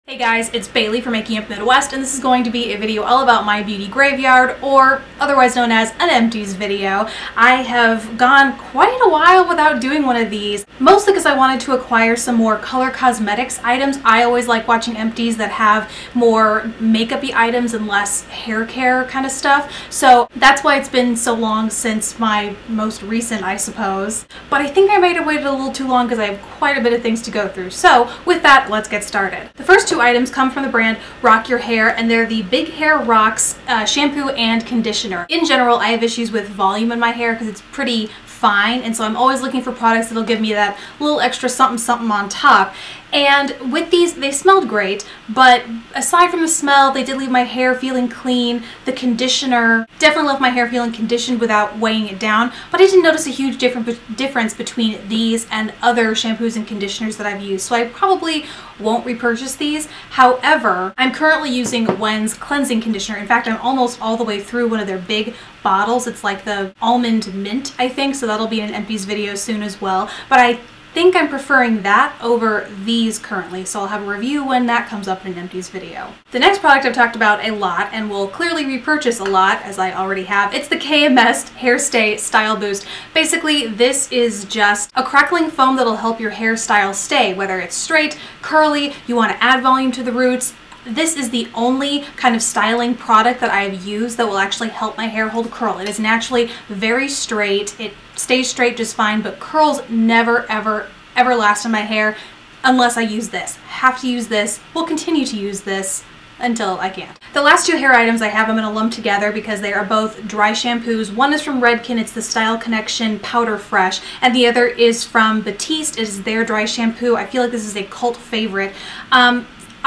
Hey guys, it's Bailey from Making Up Midwest, and this is going to be a video all about my beauty graveyard, or otherwise known as an empties video. I have gone quite a while without doing one of these, mostly because I wanted to acquire some more color cosmetics items. I always like watching empties that have more makeup-y items and less hair care kind of stuff, so that's why it's been so long since my most recent, I suppose. But I think I might have waited a little too long because I have quite a bit of things to go through. So with that, let's get started. The first two items come from the brand Rock Your Hair, and they're the Big Hair Rocks shampoo and conditioner. In general, I have issues with volume in my hair because it's pretty fine, and so I'm always looking for products that'll give me that little extra something something on top. And with these, they smelled great, but aside from the smell, they did leave my hair feeling clean. The conditioner definitely left my hair feeling conditioned without weighing it down, but I didn't notice a huge difference between these and other shampoos and conditioners that I've used, so I probably won't repurchase these. However, I'm currently using Wen's cleansing conditioner. In fact, I'm almost all the way through one of their big bottles. It's like the almond mint, I think, so that'll be in an empties video soon as well. But I think I'm preferring that over these currently, so I'll have a review when that comes up in an empties video. The next product I've talked about a lot and will clearly repurchase a lot, as I already have. It's the KMS Hair Stay Style Boost. Basically, this is just a crackling foam that'll help your hairstyle stay, whether it's straight, curly, you want to add volume to the roots. This is the only kind of styling product that I've used that will actually help my hair hold curl. It is naturally very straight. It stays straight just fine, but curls never, ever, ever last in my hair unless I use this. Have to use this. Will continue to use this until I can't. The last two hair items I have, I'm going to lump together because they are both dry shampoos. One is from Redken, it's the Style Connection Powder Fresh, and the other is from Batiste. It is their dry shampoo. I feel like this is a cult favorite.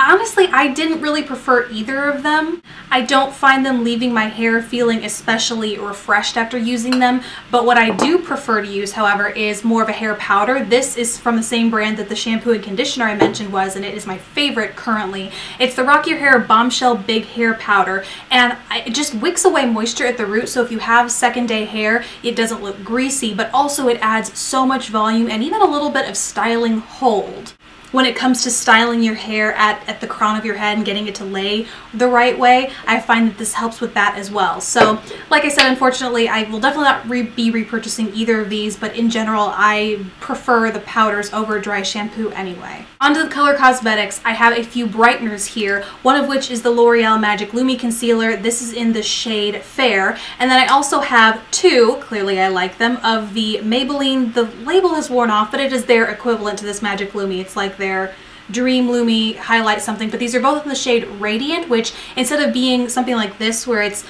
Honestly, I didn't really prefer either of them. I don't find them leaving my hair feeling especially refreshed after using them, but what I do prefer to use, however, is more of a hair powder. This is from the same brand that the shampoo and conditioner I mentioned was, and it is my favorite currently. It's the Rock Your Hair Bombshell Big Hair Powder, and it just wicks away moisture at the root, so if you have second day hair, it doesn't look greasy, but also it adds so much volume and even a little bit of styling hold. When it comes to styling your hair at the crown of your head and getting it to lay the right way, I find that this helps with that as well. So, like I said, unfortunately, I will definitely not be repurchasing either of these, but in general, I prefer the powders over dry shampoo anyway. Onto the color cosmetics, I have a few brighteners here, one of which is the L'Oreal Magic Lumi Concealer. This is in the shade Fair. And then I also have two, clearly I like them, of the Maybelline. The label has worn off, but it is their equivalent to this Magic Lumi. It's like their Dream Lumi Highlight something, but these are both in the shade Radiant, which instead of being something like this where it's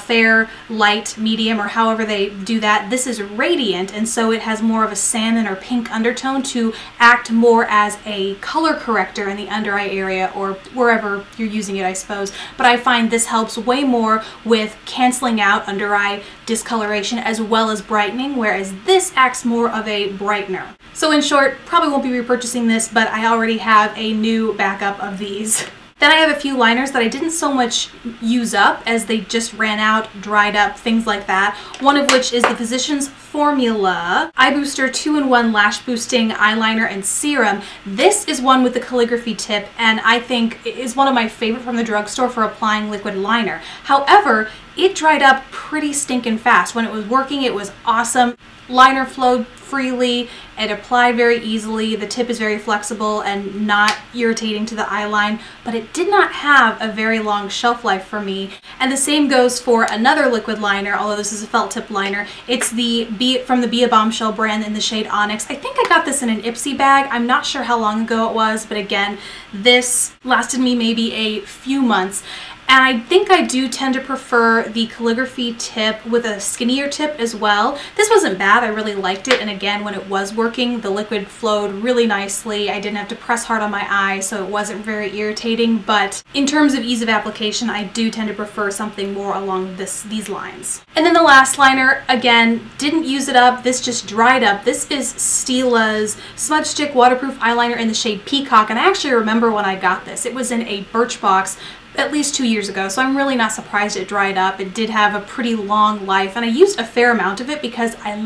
fair, light, medium, or however they do that, this is Radiant, and so it has more of a salmon or pink undertone to act more as a color corrector in the under eye area or wherever you're using it, I suppose. But I find this helps way more with canceling out under eye discoloration as well as brightening, whereas this acts more of a brightener. So in short, probably won't be repurchasing this, but I already have a new backup of these. Then I have a few liners that I didn't so much use up as they just ran out, dried up, things like that. One of which is the Physicians Formula Eye Booster 2-in-1 Lash Boosting Eyeliner and Serum. This is one with the calligraphy tip, and I think is one of my favorite from the drugstore for applying liquid liner. However, it dried up pretty stinking fast. When it was working, it was awesome. Liner flowed freely, it applied very easily, the tip is very flexible and not irritating to the eyeline, but it did not have a very long shelf life for me. And the same goes for another liquid liner, although this is a felt tip liner. It's from the Be a Bombshell brand in the shade Onyx. I think I got this in an Ipsy bag. I'm not sure how long ago it was, but again, this lasted me maybe a few months. And I think I do tend to prefer the calligraphy tip with a skinnier tip as well. This wasn't bad, I really liked it, and again, when it was working, the liquid flowed really nicely. I didn't have to press hard on my eye, so it wasn't very irritating, but in terms of ease of application, I do tend to prefer something more along these lines. And then the last liner, again, didn't use it up, this just dried up. This is Stila's Smudge Stick Waterproof Eyeliner in the shade Peacock, and I actually remember when I got this. It was in a Birchbox at least 2 years ago, so I'm really not surprised it dried up. It did have a pretty long life, and I used a fair amount of it because I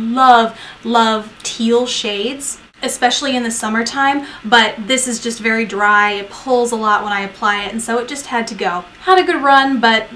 love teal shades. especially in the summertime, but this is just very dry. It pulls a lot when I apply it, and so it just had to go. Had a good run, but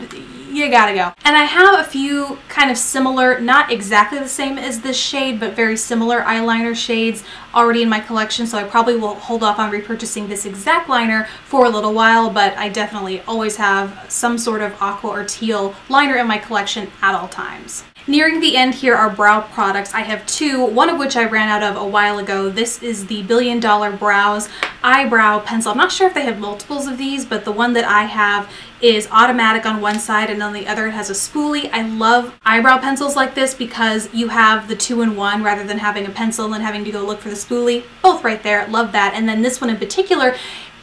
you gotta go. And I have a few kind of similar, not exactly the same as this shade, but very similar eyeliner shades already in my collection, so I probably will hold off on repurchasing this exact liner for a little while, but I definitely always have some sort of aqua or teal liner in my collection at all times. Nearing the end here are brow products. I have two, one of which I ran out of a while ago. This is the Billion Dollar Brows Eyebrow Pencil. I'm not sure if they have multiples of these, but the one that I have is automatic on one side and on the other it has a spoolie. I love eyebrow pencils like this because you have the two-in-one rather than having a pencil and then having to go look for the spoolie. Both right there, love that. And then this one in particular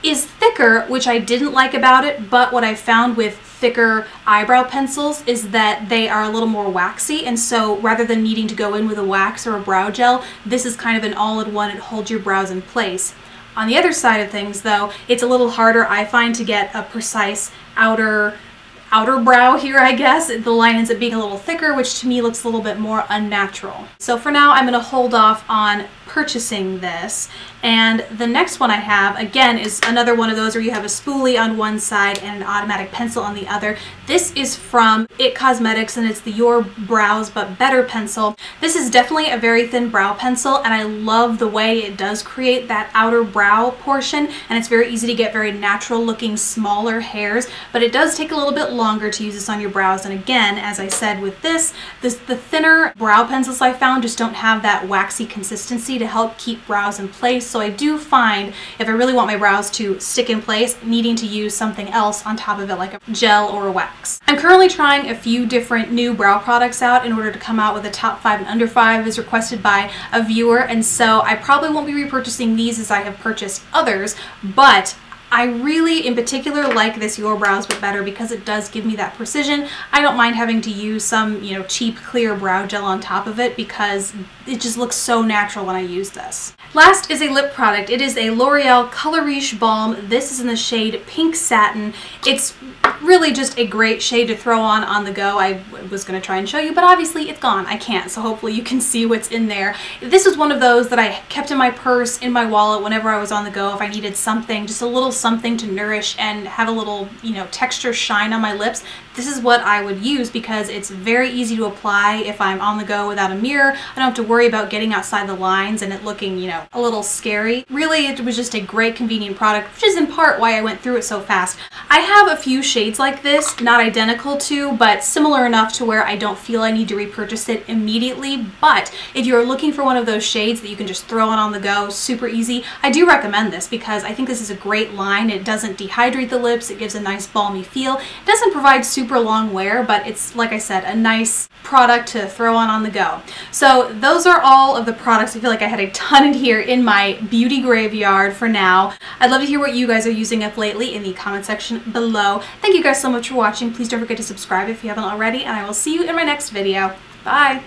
is thicker, which I didn't like about it, but what I found with thicker eyebrow pencils is that they are a little more waxy, and so rather than needing to go in with a wax or a brow gel, this is kind of an all-in-one. It holds your brows in place. On the other side of things though, it's a little harder, I find, to get a precise outer brow here, I guess. The line ends up being a little thicker, which to me looks a little bit more unnatural. So for now, I'm gonna hold off on purchasing this. And the next one I have, again, is another one of those where you have a spoolie on one side and an automatic pencil on the other. This is from IT Cosmetics, and it's the Your Brows But Better pencil. This is definitely a very thin brow pencil, and I love the way it does create that outer brow portion, and it's very easy to get very natural looking smaller hairs, but it does take a little bit longer to use this on your brows. And again, as I said with the thinner brow pencils I found just don't have that waxy consistency to help keep brows in place. So I do find if I really want my brows to stick in place, needing to use something else on top of it like a gel or a wax. I'm currently trying a few different new brow products out in order to come out with a top 5 and under 5 as requested by a viewer, and so I probably won't be repurchasing these as I have purchased others, but I really, in particular, like this Your Brows But Better because it does give me that precision. I don't mind having to use some, cheap, clear brow gel on top of it because it just looks so natural when I use this. Last is a lip product. It is a L'Oreal Color Riche Balm. This is in the shade Pink Satin. It's really just a great shade to throw on the go. I was going to try and show you, but obviously it's gone. I can't, so hopefully you can see what's in there. This is one of those that I kept in my purse, in my wallet, whenever I was on the go. If I needed something, just a little something to nourish and have a little, texture shine on my lips, this is what I would use because it's very easy to apply if I'm on the go without a mirror. I don't have to worry about getting outside the lines and it looking, a little scary. Really, it was just a great convenient product, which is in part why I went through it so fast. I have a few shades like this, not identical to, but similar enough to where I don't feel I need to repurchase it immediately. But if you're looking for one of those shades that you can just throw on the go, super easy, I do recommend this because I think this is a great line. It doesn't dehydrate the lips, it gives a nice balmy feel. It doesn't provide super long wear, but it's, like I said, a nice product to throw on the go. So those are all of the products. I feel like I had a ton in here in my beauty graveyard for now. I'd love to hear what you guys are using up lately in the comment section below. Thank you guys so much for watching. Please don't forget to subscribe if you haven't already, and I will see you in my next video. Bye!